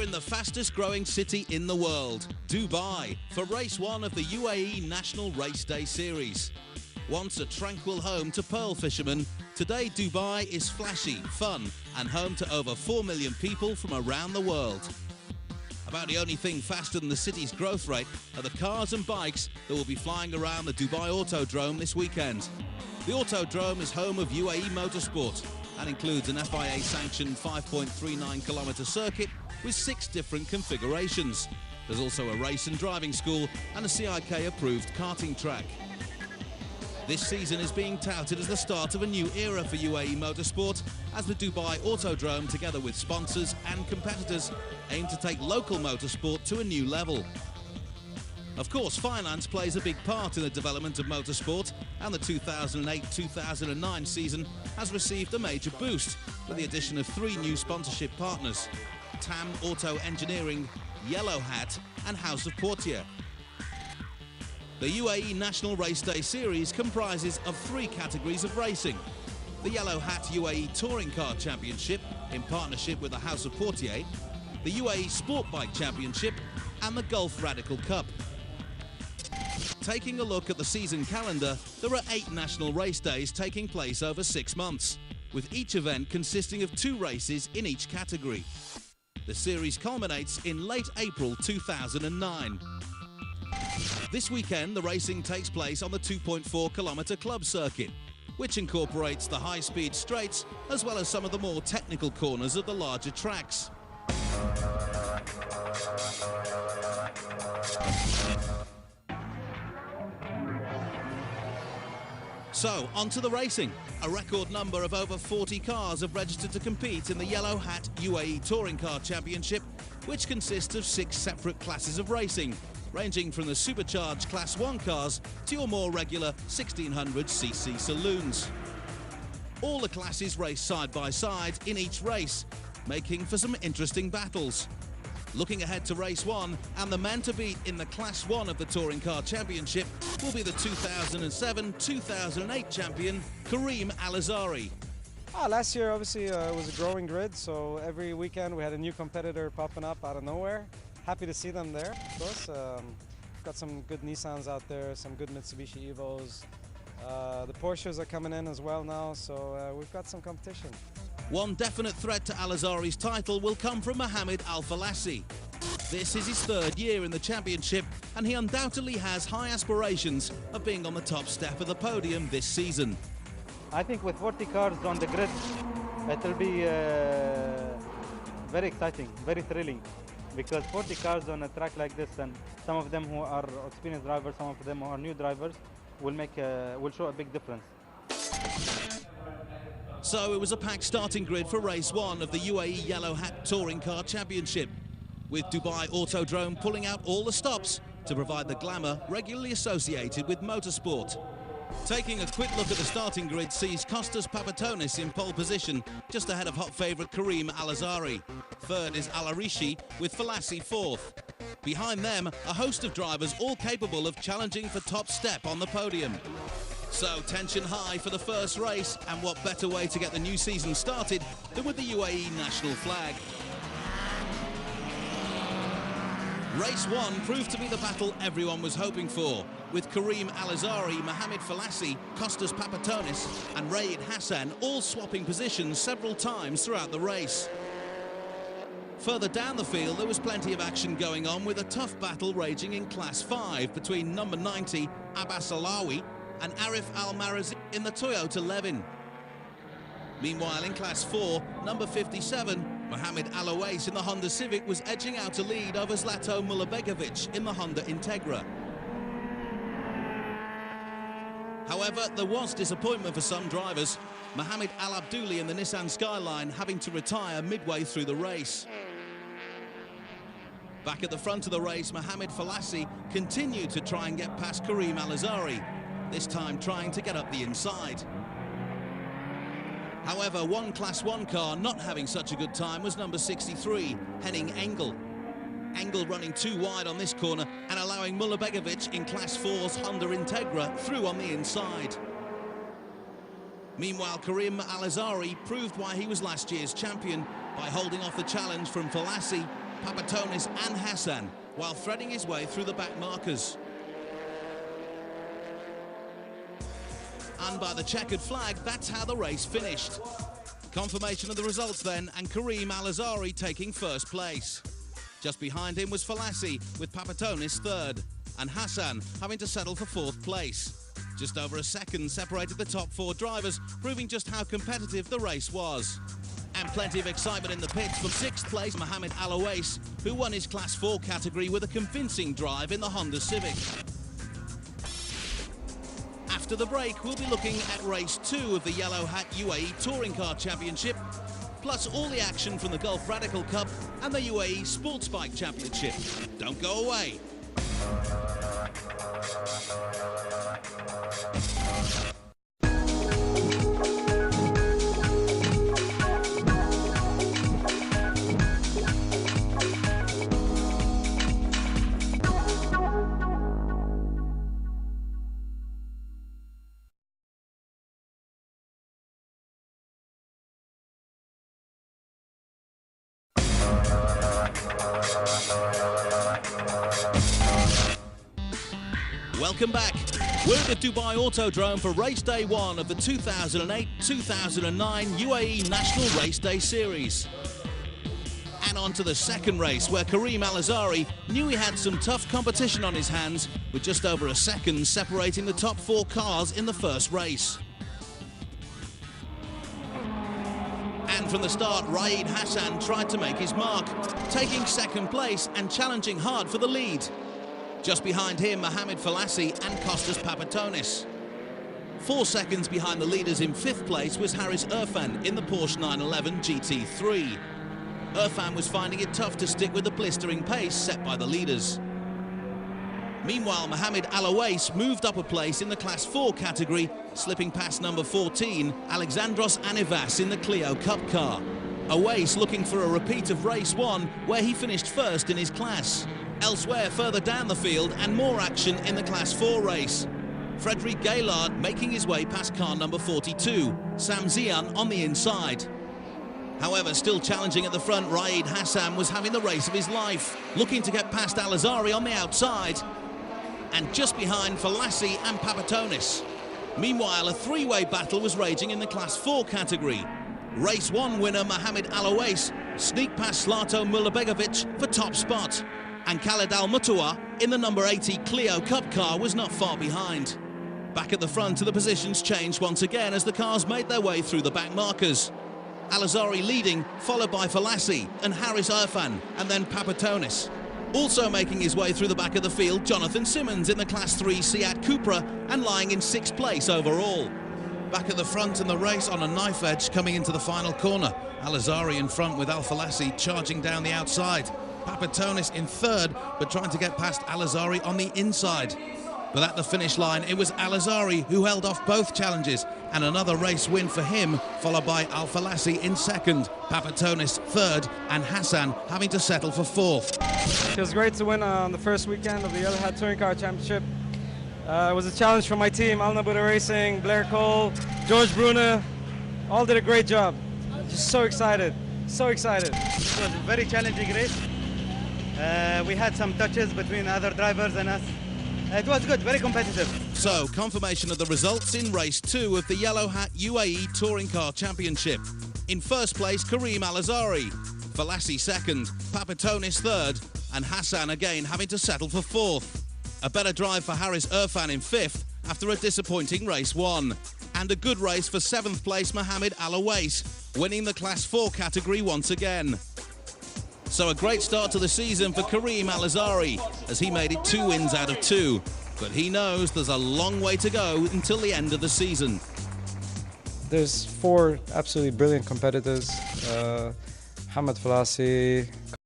in the fastest growing city in the world, Dubai, for race 1 of the UAE National Race Day Series. Once a tranquil home to pearl fishermen, today Dubai is flashy, fun and home to over 4 million people from around the world. About the only thing faster than the city's growth rate are the cars and bikes that will be flying around the Dubai Autodrome this weekend. The Autodrome is home of UAE motorsport and includes an FIA-sanctioned 5.39-kilometre circuit with 6 different configurations. There's also a race and driving school and a CIK-approved karting track. This season is being touted as the start of a new era for UAE motorsport, as the Dubai Autodrome, together with sponsors and competitors, aim to take local motorsport to a new level. Of course, finance plays a big part in the development of motorsport, and the 2008-2009 season has received a major boost with the addition of 3 new sponsorship partners: TAM Auto Engineering, Yellow Hat and House of Portier. The UAE National Race Day Series comprises of 3 categories of racing: the Yellow Hat UAE Touring Car Championship in partnership with the House of Portier, the UAE Sport Bike Championship and the Gulf Radical Cup. Taking a look at the season calendar, there are 8 national race days taking place over 6 months, with each event consisting of 2 races in each category. The series culminates in late April 2009. This weekend, the racing takes place on the 2.4-kilometre club circuit, which incorporates the high-speed straights as well as some of the more technical corners of the larger tracks. So, on to the racing. A record number of over 40 cars have registered to compete in the Yellow Hat UAE Touring Car Championship, which consists of 6 separate classes of racing, ranging from the supercharged Class 1 cars to your more regular 1600cc saloons. All the classes race side by side in each race, making for some interesting battles. Looking ahead to race 1, and the man to beat in the Class 1 of the Touring Car Championship will be the 2007-2008 champion, Karim Al-Azhari. Last year, obviously, it was a growing grid, so every weekend we had a new competitor popping up out of nowhere. Happy to see them there, of course. Got some good Nissans out there, some good Mitsubishi Evos. The Porsches are coming in as well now, so we've got some competition. One definite threat to Al-Azhari's title will come from Mohammed Al-Falassi. This is his 3rd year in the championship, and he undoubtedly has high aspirations of being on the top step of the podium this season. I think with 40 cars on the grid, it will be very exciting, very thrilling, because 40 cars on a track like this, and some of them who are experienced drivers, some of them who are new drivers, will show a big difference. So it was a packed starting grid for race 1 of the UAE Yellow Hat Touring Car Championship, with Dubai Autodrome pulling out all the stops to provide the glamour regularly associated with motorsport. Taking a quick look at the starting grid sees Kostas Papatonis in pole position, just ahead of hot favourite Karim Al-Azhari. 3rd is Al-Arishi, with Falassi 4th. Behind them, a host of drivers all capable of challenging for top step on the podium. So, tension high for the first race, and what better way to get the new season started than with the UAE national flag. Race 1 proved to be the battle everyone was hoping for, with Karim Al-Azhari, Mohammed Falassi, Kostas Papatonis and Raid Hassan all swapping positions several times throughout the race. Further down the field, there was plenty of action going on, with a tough battle raging in Class 5 between number 90, Abbas Alawi, and Arif Al-Marazi in the Toyota Levin. Meanwhile, in Class 4, number 57, Mohammed Al-Owais in the Honda Civic was edging out a lead over Zlato Mulabegovic in the Honda Integra. However, there was disappointment for some drivers, Mohammed Al-Abdouli in the Nissan Skyline having to retire midway through the race. Back at the front of the race, Mohammed Falassi continued to try and get past Karim Al-Azhari, this time trying to get up the inside. However, one Class 1 car not having such a good time was number 63, Henning Engel. Engel running too wide on this corner and allowing Mulabegovic in Class 4's Honda Integra through on the inside. Meanwhile, Karim Al-Azhari proved why he was last year's champion by holding off the challenge from Falassi Papatonis and Hassan, while threading his way through the back markers. And by the checkered flag, that's how the race finished. Confirmation of the results then, and Kareem Al-Azhari taking first place. Just behind him was Falassi, with Papatonis third, and Hassan having to settle for fourth place. Just over a second separated the top four drivers, proving just how competitive the race was. And plenty of excitement in the pits from sixth place Mohammed Al-Awais, who won his Class 4 category with a convincing drive in the Honda Civic. After the break, we'll be looking at race 2 of the Yellow Hat UAE Touring Car Championship, plus all the action from the Gulf Radical Cup and the UAE Sports Bike Championship. Don't go away. Welcome back. We're at the Dubai Autodrome for race day 1 of the 2008-2009 UAE National Race Day Series. And on to the second race, where Kareem Al-Azhari knew he had some tough competition on his hands, with just over a second separating the top 4 cars in the first race. And from the start, Raid Hassan tried to make his mark, taking second place and challenging hard for the lead. Just behind him, Mohamed Falassi and Costas Papatonis. 4 seconds behind the leaders in 5th place was Haris Irfan in the Porsche 911 GT3. Irfan was finding it tough to stick with the blistering pace set by the leaders. Meanwhile, Mohammed Al-Awais moved up a place in the Class 4 category, slipping past number 14, Alexandros Anivas in the Clio Cup car. Awais looking for a repeat of race 1, where he finished first in his class. Elsewhere, further down the field, and more action in the Class 4 race. Frederic Gaillard making his way past car number 42, Sam Zian on the inside. However, still challenging at the front, Raid Hassan was having the race of his life, looking to get past Al-Azhari on the outside. And just behind Falassi and Papatonis. Meanwhile, a 3-way battle was raging in the Class 4 category. Race 1 winner Mohammed Al-Awais sneaked past Zlato Mulabegovic for top spot. And Khaled Al-Mutawa in the number 80 Clio Cup car was not far behind. Back at the front, the positions changed once again as the cars made their way through the back markers. Al-Azhari leading, followed by Falassi and Haris Irfan, and then Papatonis. Also making his way through the back of the field, Jonathan Simmons in the Class 3 Seat Cupra and lying in 6th place overall. Back at the front in the race on a knife edge coming into the final corner. Al-Azhari in front with Al-Falassi charging down the outside. Papatonis in 3rd, but trying to get past Al-Azhari on the inside. But at the finish line, it was Al-Azhari who held off both challenges, and another race win for him, followed by Al-Falassi in 2nd, Papatonis 3rd, and Hassan having to settle for 4th. It feels great to win on the first weekend of the Yellow Hat Touring Car Championship. It was a challenge for my team, Al Nabuda Racing, Blair Cole, George Bruna, all did a great job. Just so excited, so excited. It was a very challenging race. We had some touches between other drivers and us. It was good, very competitive. So, confirmation of the results in race 2 of the Yellow Hat UAE Touring Car Championship. In 1st place, Kareem Al-Azhari, Falassi 2nd, Papatonis 3rd, and Hassan again having to settle for 4th. A better drive for Haris Irfan in 5th after a disappointing race 1. And a good race for 7th place Mohammed Al-Awais, winning the Class 4 category once again. So a great start to the season for Kareem Al-Azhari, as he made it 2 wins out of 2. But he knows there's a long way to go until the end of the season. There's 4 absolutely brilliant competitors. Mohamed Falassi,